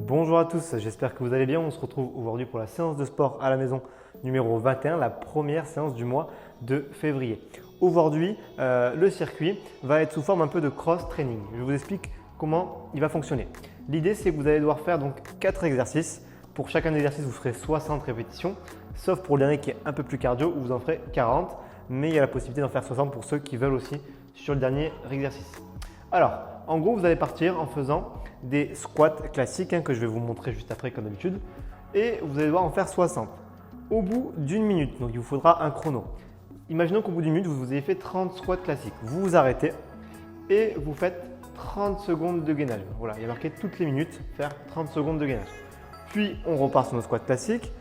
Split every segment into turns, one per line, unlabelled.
Bonjour à tous, j'espère que vous allez bien. On se retrouve aujourd'hui pour la séance de sport à la maison numéro 21, la première séance du mois de février. Aujourd'hui, le circuit va être sous forme un peu de cross-training. Je vous explique comment il va fonctionner. L'idée, c'est que vous allez devoir faire donc 4 exercices. Pour chacun exercice, vous ferez 60 répétitions, sauf pour le dernier qui est un peu plus cardio où vous en ferez 40, mais il y a la possibilité d'en faire 60 pour ceux qui veulent aussi sur le dernier exercice. Alors, en gros, vous allez partir en faisant des squats classiques que je vais vous montrer juste après comme d'habitude et vous allez devoir en faire 60 au bout d'une minute. Donc, il vous faudra un chrono. Imaginons qu'au bout d'une minute, vous ayez fait 30 squats classiques. Vous vous arrêtez et vous faites 30 secondes de gainage. Voilà, il y a marqué toutes les minutes faire 30 secondes de gainage. Puis, on repart sur nos squats classiques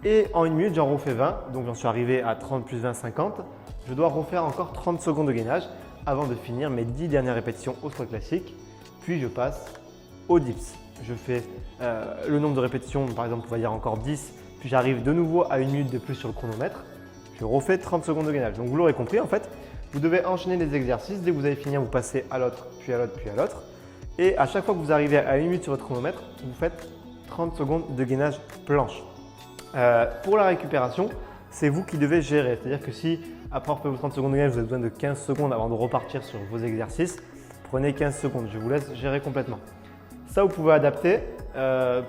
et en une minute, j'en refais 20. Donc, j'en suis arrivé à 30 plus 20, 50. Je dois refaire encore 30 secondes de gainage avant de finir mes 10 dernières répétitions au squat classique. Puis, je passe au dips. Je fais le nombre de répétitions, par exemple, on va dire encore 10. Puis, j'arrive de nouveau à une minute de plus sur le chronomètre. Je refais 30 secondes de gainage. Donc, vous l'aurez compris, en fait, vous devez enchaîner les exercices. Dès que vous avez fini, vous passez à l'autre, puis à l'autre, puis à l'autre. Et à chaque fois que vous arrivez à une minute sur votre chronomètre, vous faites 30 secondes de gainage planche. Pour la récupération, c'est vous qui devez gérer. C'est-à-dire que si après avoir fait vos 30 secondes de gainage, vous avez besoin de 15 secondes avant de repartir sur vos exercices, prenez 15 secondes. Je vous laisse gérer complètement. Ça, vous pouvez adapter.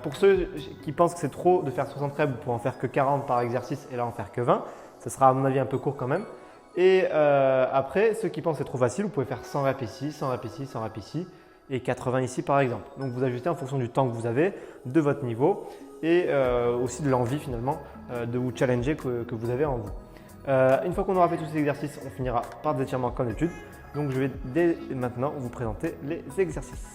Pour ceux qui pensent que c'est trop de faire 60 reps, vous pouvez en faire que 40 par exercice et là en faire que 20. Ce sera à mon avis un peu court quand même. Et après, ceux qui pensent que c'est trop facile, vous pouvez faire 100 reps ici, 100 reps ici, 100 reps ici et 80 ici par exemple. Donc vous ajustez en fonction du temps que vous avez, de votre niveau et aussi de l'envie finalement de vous challenger que vous avez en vous. Une fois qu'on aura fait tous ces exercices, on finira par des étirements comme d'habitude. Donc je vais dès maintenant vous présenter les exercices.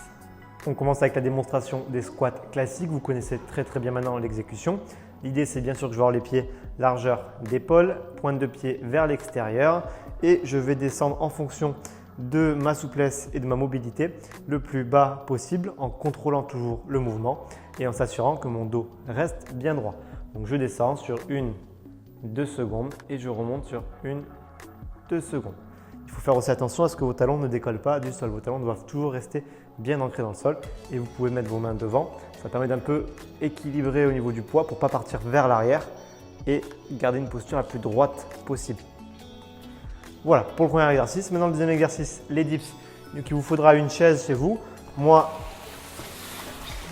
On commence avec la démonstration des squats classiques. Vous connaissez très bien maintenant l'exécution. L'idée, c'est bien sûr que je vais avoir les pieds largeur d'épaule, pointe de pied vers l'extérieur et je vais descendre en fonction de ma souplesse et de ma mobilité le plus bas possible en contrôlant toujours le mouvement et en s'assurant que mon dos reste bien droit. Donc je descends sur 1-2 secondes et je remonte sur 1-2 secondes. Il faut faire aussi attention à ce que vos talons ne décollent pas du sol. Vos talons doivent toujours rester bien ancrés dans le sol et vous pouvez mettre vos mains devant. Ça permet d'un peu équilibrer au niveau du poids pour ne pas partir vers l'arrière et garder une posture la plus droite possible. Voilà pour le premier exercice. Maintenant, le deuxième exercice, les dips. Donc, il vous faudra une chaise chez vous. Moi,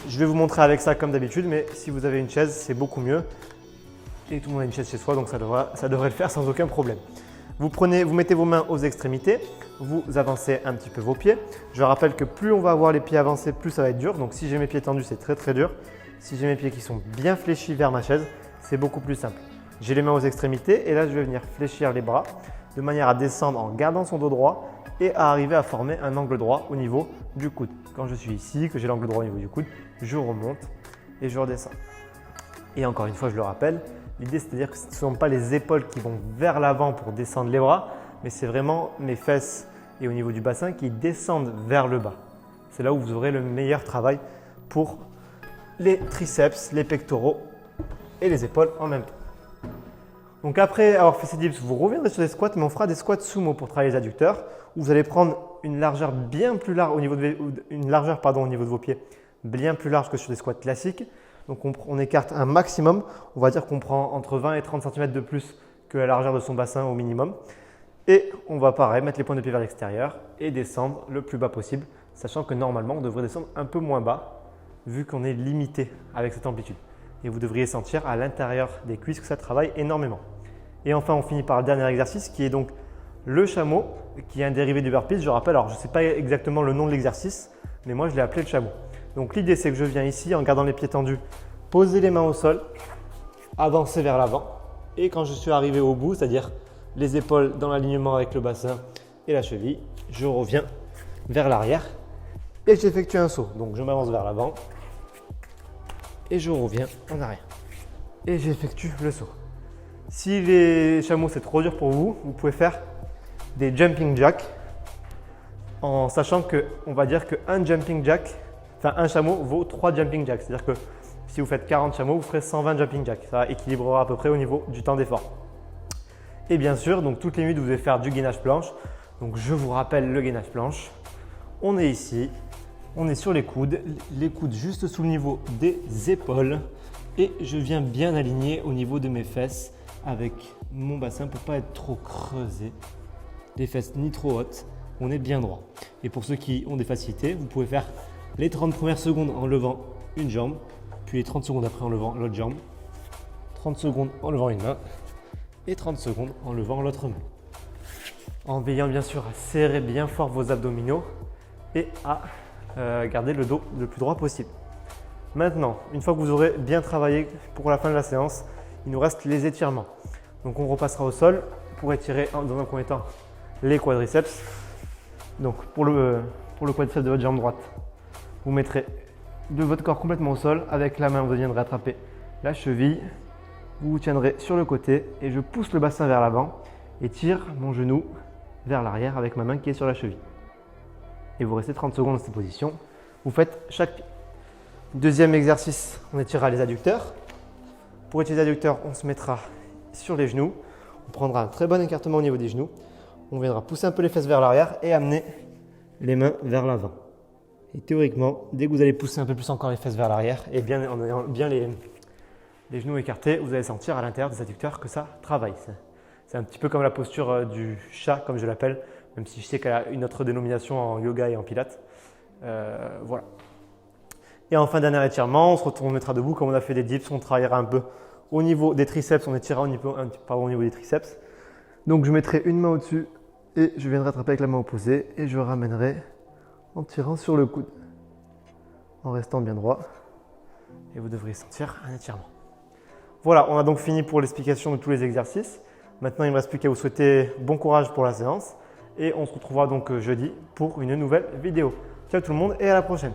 je vais vous montrer avec ça comme d'habitude, mais si vous avez une chaise, c'est beaucoup mieux. Et tout le monde a une chaise chez soi, donc ça devrait le faire sans aucun problème. Vous mettez vos mains aux extrémités, vous avancez un petit peu vos pieds. Je rappelle que plus on va avoir les pieds avancés, plus ça va être dur. Donc si j'ai mes pieds tendus, c'est très dur. Si j'ai mes pieds qui sont bien fléchis vers ma chaise, c'est beaucoup plus simple. J'ai les mains aux extrémités et là, je vais venir fléchir les bras de manière à descendre en gardant son dos droit et à arriver à former un angle droit au niveau du coude. Quand je suis ici, que j'ai l'angle droit au niveau du coude, je remonte et je redescends. Et encore une fois, je le rappelle, l'idée, c'est-à-dire que ce ne sont pas les épaules qui vont vers l'avant pour descendre les bras, mais c'est vraiment mes fesses et au niveau du bassin qui descendent vers le bas. C'est là où vous aurez le meilleur travail pour les triceps, les pectoraux et les épaules en même temps. Donc après avoir fait ces dips, vous reviendrez sur des squats, mais on fera des squats sumo pour travailler les adducteurs, où vous allez prendre une largeur bien plus large au niveau de vos pieds, bien plus large que sur des squats classiques. Donc on écarte un maximum, on va dire qu'on prend entre 20 et 30 cm de plus que la largeur de son bassin au minimum. Et on va pareil, mettre les pointes de pied vers l'extérieur et descendre le plus bas possible, sachant que normalement on devrait descendre un peu moins bas vu qu'on est limité avec cette amplitude. Et vous devriez sentir à l'intérieur des cuisses que ça travaille énormément. Et enfin, on finit par le dernier exercice qui est donc le chameau, qui est un dérivé du burpees. Je rappelle, alors je ne sais pas exactement le nom de l'exercice, mais moi je l'ai appelé le chameau. Donc l'idée, c'est que je viens ici en gardant les pieds tendus, poser les mains au sol, avancer vers l'avant. Et quand je suis arrivé au bout, c'est-à-dire les épaules dans l'alignement avec le bassin et la cheville, je reviens vers l'arrière et j'effectue un saut. Donc je m'avance vers l'avant et je reviens en arrière. Et j'effectue le saut. Si les chameaux c'est trop dur pour vous, vous pouvez faire des jumping jacks en sachant qu'on va dire qu'un jumping jack, enfin un chameau vaut 3 jumping jacks. C'est-à-dire que si vous faites 40 chameaux, vous ferez 120 jumping jacks. Ça équilibrera à peu près au niveau du temps d'effort. Et bien sûr, donc toutes les minutes, vous devez faire du gainage planche. Donc je vous rappelle le gainage planche. On est ici, On est sur les coudes juste sous le niveau des épaules et je viens bien aligner au niveau de mes fesses avec mon bassin pour ne pas être trop creusé, les fesses ni trop hautes, on est bien droit. Et pour ceux qui ont des facilités, vous pouvez faire les 30 premières secondes en levant une jambe, puis les 30 secondes après en levant l'autre jambe, 30 secondes en levant une main et 30 secondes en levant l'autre main. En veillant bien sûr à serrer bien fort vos abdominaux et à garder le dos le plus droit possible. Maintenant, une fois que vous aurez bien travaillé pour la fin de la séance, il nous reste les étirements. Donc on repassera au sol pour étirer dans un premier temps les quadriceps. Donc pour le quadriceps de votre jambe droite, vous mettrez de votre corps complètement au sol. Avec la main, vous viendrez attraper la cheville. Vous vous tiendrez sur le côté et je pousse le bassin vers l'avant et tire mon genou vers l'arrière avec ma main qui est sur la cheville. Et vous restez 30 secondes dans cette position. Vous faites chaque pied. Deuxième exercice, on étirera les adducteurs. Pour étirer les adducteurs, on se mettra sur les genoux. On prendra un très bon écartement au niveau des genoux. On viendra pousser un peu les fesses vers l'arrière et amener les mains vers l'avant. Et théoriquement, dès que vous allez pousser un peu plus encore les fesses vers l'arrière et bien, en ayant bien les genoux écartés, vous allez sentir à l'intérieur des adducteurs que ça travaille. C'est un petit peu comme la posture du chat, comme je l'appelle, même si je sais qu'elle a une autre dénomination en yoga et en pilates. Voilà. Et en fin dernier étirement, on se mettra debout comme on a fait des dips, on travaillera un peu au niveau des triceps, on étirera au niveau des triceps. Donc je mettrai une main au-dessus et je viendrai attraper avec la main opposée et je ramènerai en tirant sur le coude, en restant bien droit. Et vous devriez sentir un étirement. Voilà, on a donc fini pour l'explication de tous les exercices. Maintenant, il ne me reste plus qu'à vous souhaiter bon courage pour la séance et on se retrouvera donc jeudi pour une nouvelle vidéo. Ciao tout le monde et à la prochaine.